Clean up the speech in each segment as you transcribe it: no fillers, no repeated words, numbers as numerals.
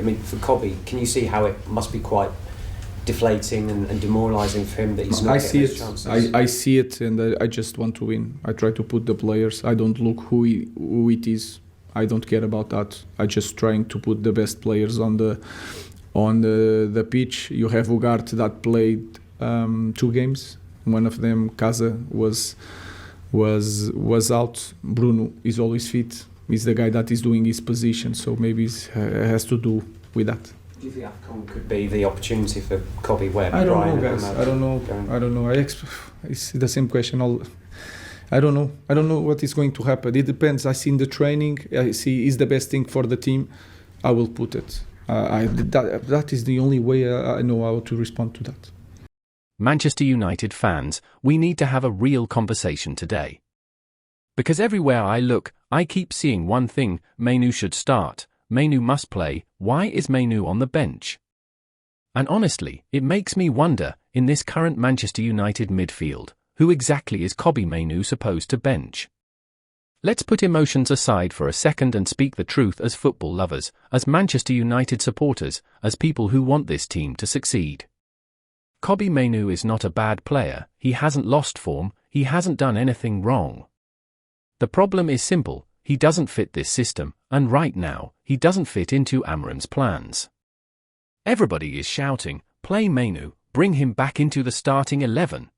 I mean, for Kobbie, can you see how it must be quite deflating and demoralising for him that he's not getting those chances? I see it, and I just want to win. I try to put the players. I don't look who it is. I don't care about that. I just trying to put the best players on the pitch. You have Ugarte that played 2 games. One of them, Casa, was out. Bruno is always fit. He's the guy that is doing his position, so maybe it has to do with that. Do you think AFCON could be the opportunity for Kobbie where I don't know, guys. I don't know. It's the same question. I don't know. I don't know what is going to happen. It depends. I see in the training. I see is the best thing for the team. I will put it. That is the only way I know how to respond to that. Manchester United fans, we need to have a real conversation today. Because everywhere I look, I keep seeing one thing: Mainoo should start, Mainoo must play. Why is Mainoo on the bench? And honestly, it makes me wonder, in this current Manchester United midfield, who exactly is Kobbie Mainoo supposed to bench? Let's put emotions aside for a second and speak the truth as football lovers, as Manchester United supporters, as people who want this team to succeed. Kobbie Mainoo is not a bad player. He hasn't lost form, he hasn't done anything wrong. The problem is simple: he doesn't fit this system, and right now, he doesn't fit into Amorim's plans. Everybody is shouting, play Mainoo, bring him back into the starting 11.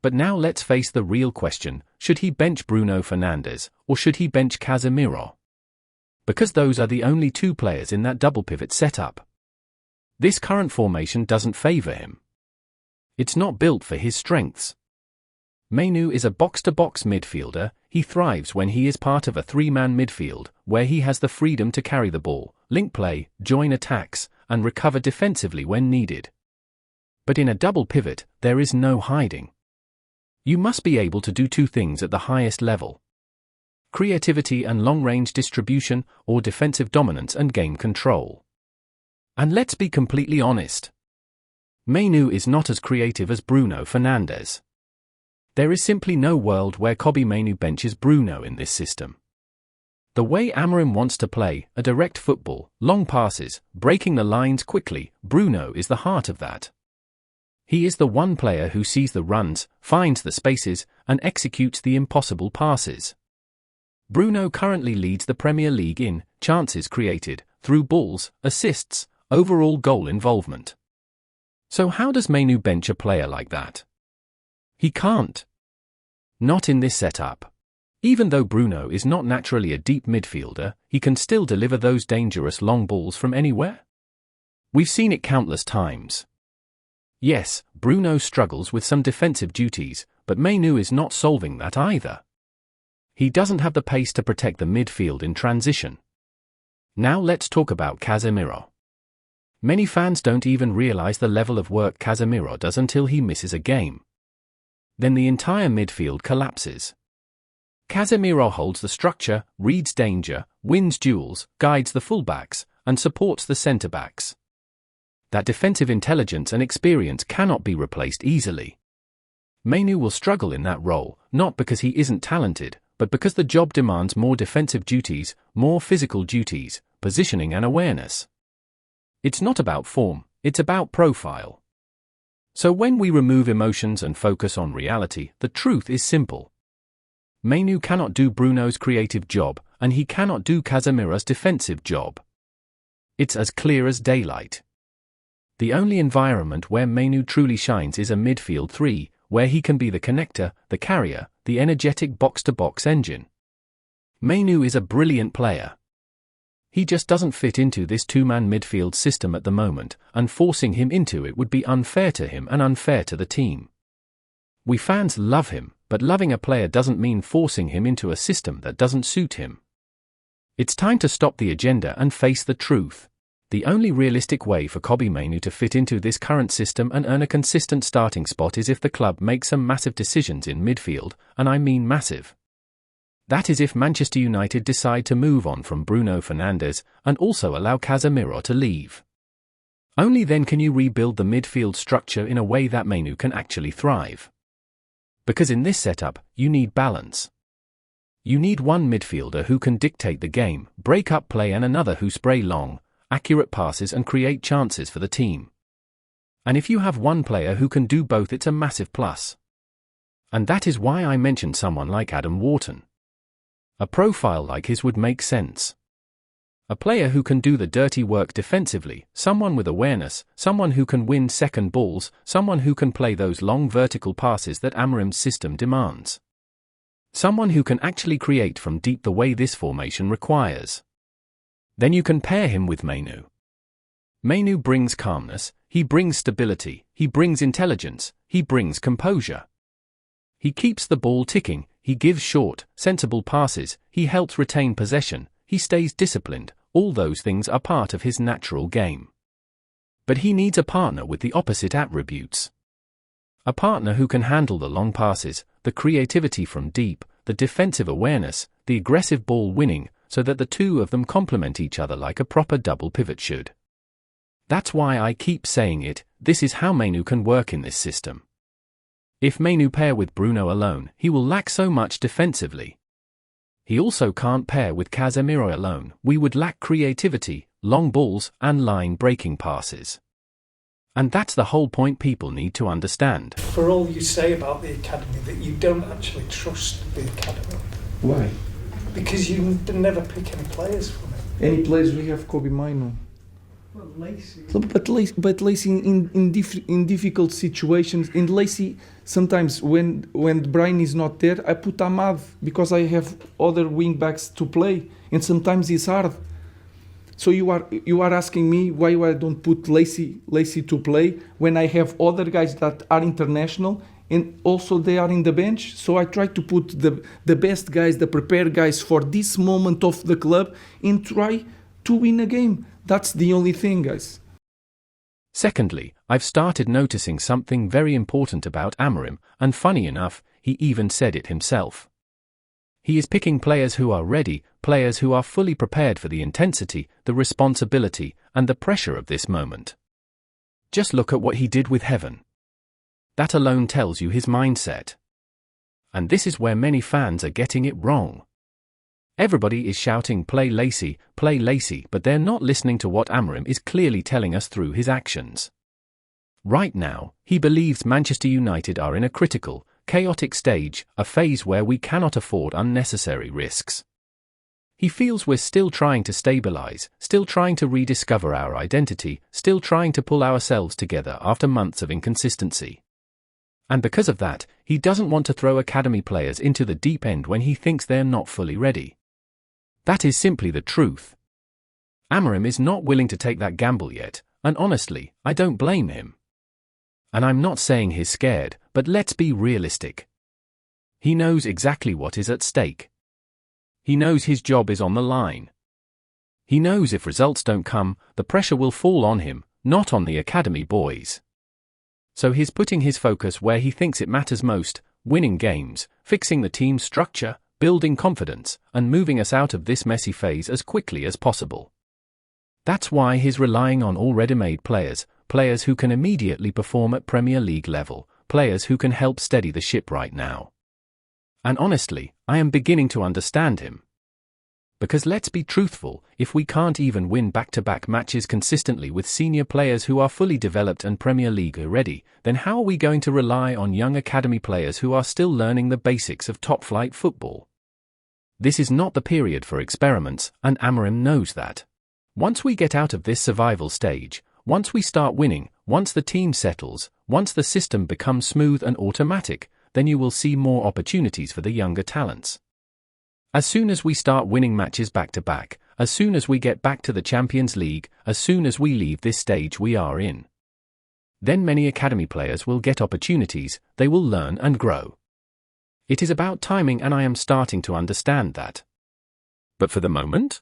But now let's face the real question: should he bench Bruno Fernandes, or should he bench Casemiro? Because those are the only 2 players in that double pivot setup. This current formation doesn't favour him. It's not built for his strengths. Mainoo is a box-to-box midfielder. He thrives when he is part of a 3-man midfield, where he has the freedom to carry the ball, link play, join attacks, and recover defensively when needed. But in a double pivot, there is no hiding. You must be able to do 2 things at the highest level: creativity and long-range distribution, or defensive dominance and game control. And let's be completely honest. Mainoo is not as creative as Bruno Fernandes. There is simply no world where Kobbie Mainoo benches Bruno in this system. The way Amorim wants to play, a direct football, long passes, breaking the lines quickly, Bruno is the heart of that. He is the one player who sees the runs, finds the spaces, and executes the impossible passes. Bruno currently leads the Premier League in chances created, through balls, assists, overall goal involvement. So how does Mainoo bench a player like that? He can't. Not in this setup. Even though Bruno is not naturally a deep midfielder, he can still deliver those dangerous long balls from anywhere. We've seen it countless times. Yes, Bruno struggles with some defensive duties, but Mainoo is not solving that either. He doesn't have the pace to protect the midfield in transition. Now let's talk about Casemiro. Many fans don't even realize the level of work Casemiro does until he misses a game. Then the entire midfield collapses. Casemiro holds the structure, reads danger, wins duels, guides the fullbacks, and supports the centre-backs. That defensive intelligence and experience cannot be replaced easily. Mainoo will struggle in that role, not because he isn't talented, but because the job demands more defensive duties, more physical duties, positioning and awareness. It's not about form, it's about profile. So when we remove emotions and focus on reality, the truth is simple. Mainoo cannot do Bruno's creative job, and he cannot do Casemiro's defensive job. It's as clear as daylight. The only environment where Mainoo truly shines is a midfield 3, where he can be the connector, the carrier, the energetic box-to-box engine. Mainoo is a brilliant player. He just doesn't fit into this 2-man midfield system at the moment, and forcing him into it would be unfair to him and unfair to the team. We fans love him, but loving a player doesn't mean forcing him into a system that doesn't suit him. It's time to stop the agenda and face the truth. The only realistic way for Kobbie Mainoo to fit into this current system and earn a consistent starting spot is if the club makes some massive decisions in midfield, and I mean massive. That is if Manchester United decide to move on from Bruno Fernandes and also allow Casemiro to leave. Only then can you rebuild the midfield structure in a way that Mainoo can actually thrive. Because in this setup, you need balance. You need one midfielder who can dictate the game, break up play, and another who spray long, accurate passes and create chances for the team. And if you have one player who can do both, it's a massive plus. And that is why I mentioned someone like Adam Wharton. A profile like his would make sense. A player who can do the dirty work defensively, someone with awareness, someone who can win second balls, someone who can play those long vertical passes that Amorim's system demands. Someone who can actually create from deep the way this formation requires. Then you can pair him with Mainoo. Mainoo brings calmness, he brings stability, he brings intelligence, he brings composure. He keeps the ball ticking, he gives short, sensible passes, he helps retain possession, he stays disciplined. All those things are part of his natural game. But he needs a partner with the opposite attributes. A partner who can handle the long passes, the creativity from deep, the defensive awareness, the aggressive ball winning, so that the two of them complement each other like a proper double pivot should. That's why I keep saying it, this is how Mainoo can work in this system. If Mainoo pair with Bruno alone, he will lack so much defensively. He also can't pair with Casemiro alone, we would lack creativity, long balls, and line-breaking passes. And that's the whole point people need to understand. For all you say about the academy, that you don't actually trust the academy. Why? Because you never pick any players from it. Any players we have Kobbie Mainoo. Well, Lacey. But Lacey in difficult situations, in Lacey sometimes when Brian is not there, I put Ahmad because I have other wing backs to play, and sometimes it's hard. So you are asking me why I don't put Lacey to play when I have other guys that are international and also they are in the bench. So I try to put the best guys, the prepared guys for this moment of the club and try to win a game. That's the only thing, guys. Secondly, I've started noticing something very important about Amorim, and funny enough, he even said it himself. He is picking players who are ready, players who are fully prepared for the intensity, the responsibility, and the pressure of this moment. Just look at what he did with Heaven. That alone tells you his mindset. And this is where many fans are getting it wrong. Everybody is shouting play Lacey, but they're not listening to what Amorim is clearly telling us through his actions. Right now, he believes Manchester United are in a critical, chaotic stage, a phase where we cannot afford unnecessary risks. He feels we're still trying to stabilize, still trying to rediscover our identity, still trying to pull ourselves together after months of inconsistency. And because of that, he doesn't want to throw academy players into the deep end when he thinks they're not fully ready. That is simply the truth. Amorim is not willing to take that gamble yet, and honestly, I don't blame him. And I'm not saying he's scared, but let's be realistic. He knows exactly what is at stake. He knows his job is on the line. He knows if results don't come, the pressure will fall on him, not on the academy boys. So he's putting his focus where he thinks it matters most, winning games, fixing the team's structure, building confidence, and moving us out of this messy phase as quickly as possible. That's why he's relying on all ready-made players, players who can immediately perform at Premier League level, players who can help steady the ship right now. And honestly, I am beginning to understand him. Because let's be truthful, if we can't even win back-to-back matches consistently with senior players who are fully developed and Premier League ready, then how are we going to rely on young academy players who are still learning the basics of top-flight football? This is not the period for experiments, and Amorim knows that. Once we get out of this survival stage, once we start winning, once the team settles, once the system becomes smooth and automatic, then you will see more opportunities for the younger talents. As soon as we start winning matches back-to-back, as soon as we get back to the Champions League, as soon as we leave this stage we are in, then many academy players will get opportunities, they will learn and grow. It is about timing, and I am starting to understand that. But for the moment,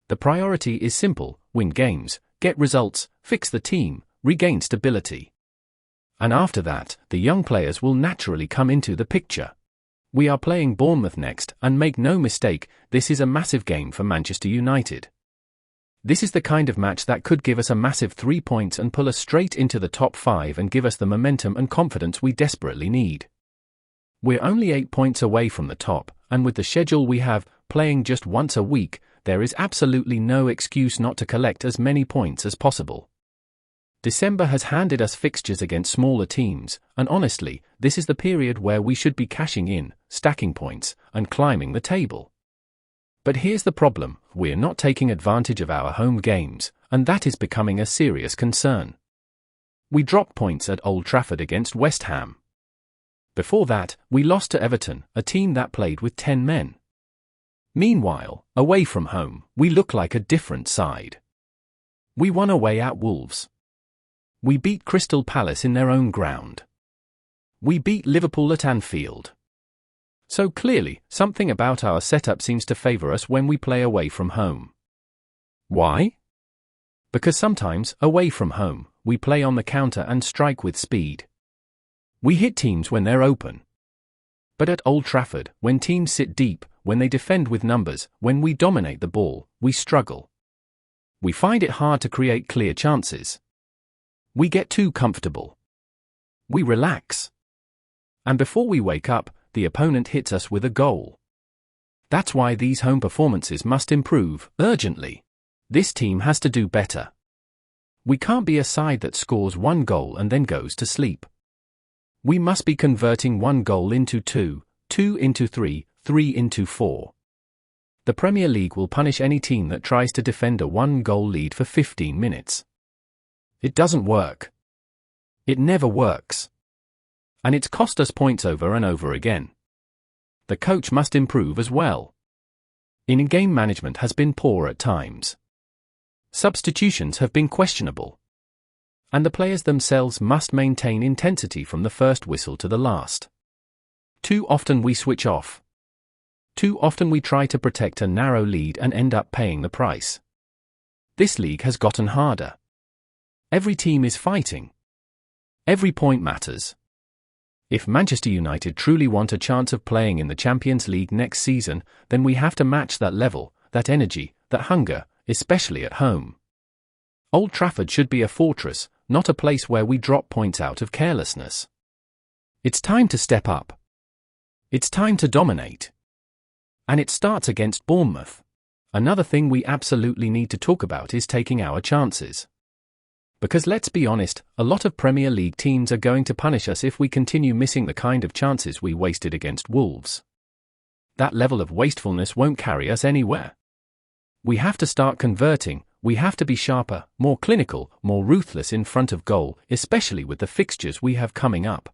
the priority is simple: win games, get results, fix the team, regain stability. And after that, the young players will naturally come into the picture. We are playing Bournemouth next, and make no mistake, this is a massive game for Manchester United. This is the kind of match that could give us a massive 3 points and pull us straight into the top 5 and give us the momentum and confidence we desperately need. We're only 8 points away from the top, and with the schedule we have, playing just once a week, there is absolutely no excuse not to collect as many points as possible. December has handed us fixtures against smaller teams, and honestly, this is the period where we should be cashing in, stacking points, and climbing the table. But here's the problem: we're not taking advantage of our home games, and that is becoming a serious concern. We dropped points at Old Trafford against West Ham. Before that, we lost to Everton, a team that played with 10 men. Meanwhile, away from home, we look like a different side. We won away at Wolves. We beat Crystal Palace in their own ground. We beat Liverpool at Anfield. So clearly, something about our setup seems to favour us when we play away from home. Why? Because sometimes, away from home, we play on the counter and strike with speed. We hit teams when they're open. But at Old Trafford, when teams sit deep, when they defend with numbers, when we dominate the ball, we struggle. We find it hard to create clear chances. We get too comfortable. We relax. And before we wake up, the opponent hits us with a goal. That's why these home performances must improve, urgently. This team has to do better. We can't be a side that scores one goal and then goes to sleep. We must be converting one goal into two, two into three, three into four. The Premier League will punish any team that tries to defend a one-goal lead for 15 minutes. It doesn't work. It never works. And it's cost us points over and over again. The coach must improve as well. In-game management has been poor at times. Substitutions have been questionable. And the players themselves must maintain intensity from the first whistle to the last. Too often we switch off. Too often we try to protect a narrow lead and end up paying the price. This league has gotten harder. Every team is fighting. Every point matters. If Manchester United truly want a chance of playing in the Champions League next season, then we have to match that level, that energy, that hunger, especially at home. Old Trafford should be a fortress, not a place where we drop points out of carelessness. It's time to step up. It's time to dominate. And it starts against Bournemouth. Another thing we absolutely need to talk about is taking our chances. Because let's be honest, a lot of Premier League teams are going to punish us if we continue missing the kind of chances we wasted against Wolves. That level of wastefulness won't carry us anywhere. We have to start converting, we have to be sharper, more clinical, more ruthless in front of goal, especially with the fixtures we have coming up.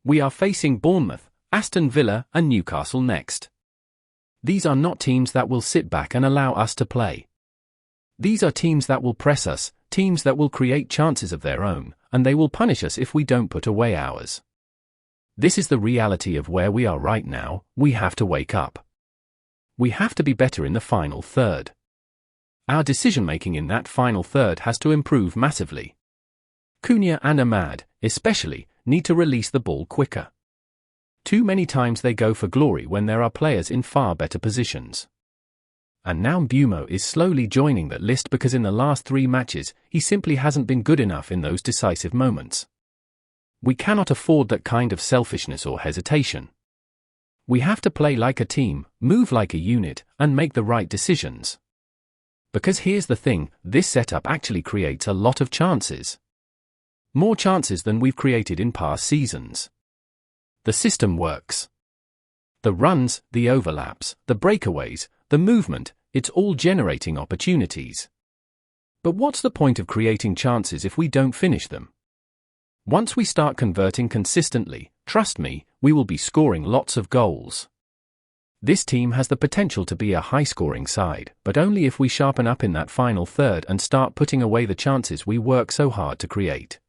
We are facing Bournemouth, Aston Villa, and Newcastle next. These are not teams that will sit back and allow us to play. These are teams that will press us, teams that will create chances of their own, and they will punish us if we don't put away ours. This is the reality of where we are right now. We have to wake up. We have to be better in the final third. Our decision-making in that final third has to improve massively. Cunha and Ahmad, especially, need to release the ball quicker. Too many times they go for glory when there are players in far better positions. And now Mbeumo is slowly joining that list because in the last 3 matches, he simply hasn't been good enough in those decisive moments. We cannot afford that kind of selfishness or hesitation. We have to play like a team, move like a unit, and make the right decisions. Because here's the thing, this setup actually creates a lot of chances. More chances than we've created in past seasons. The system works. The runs, the overlaps, the breakaways, the movement, it's all generating opportunities. But what's the point of creating chances if we don't finish them? Once we start converting consistently, trust me, we will be scoring lots of goals. This team has the potential to be a high-scoring side, but only if we sharpen up in that final third and start putting away the chances we work so hard to create.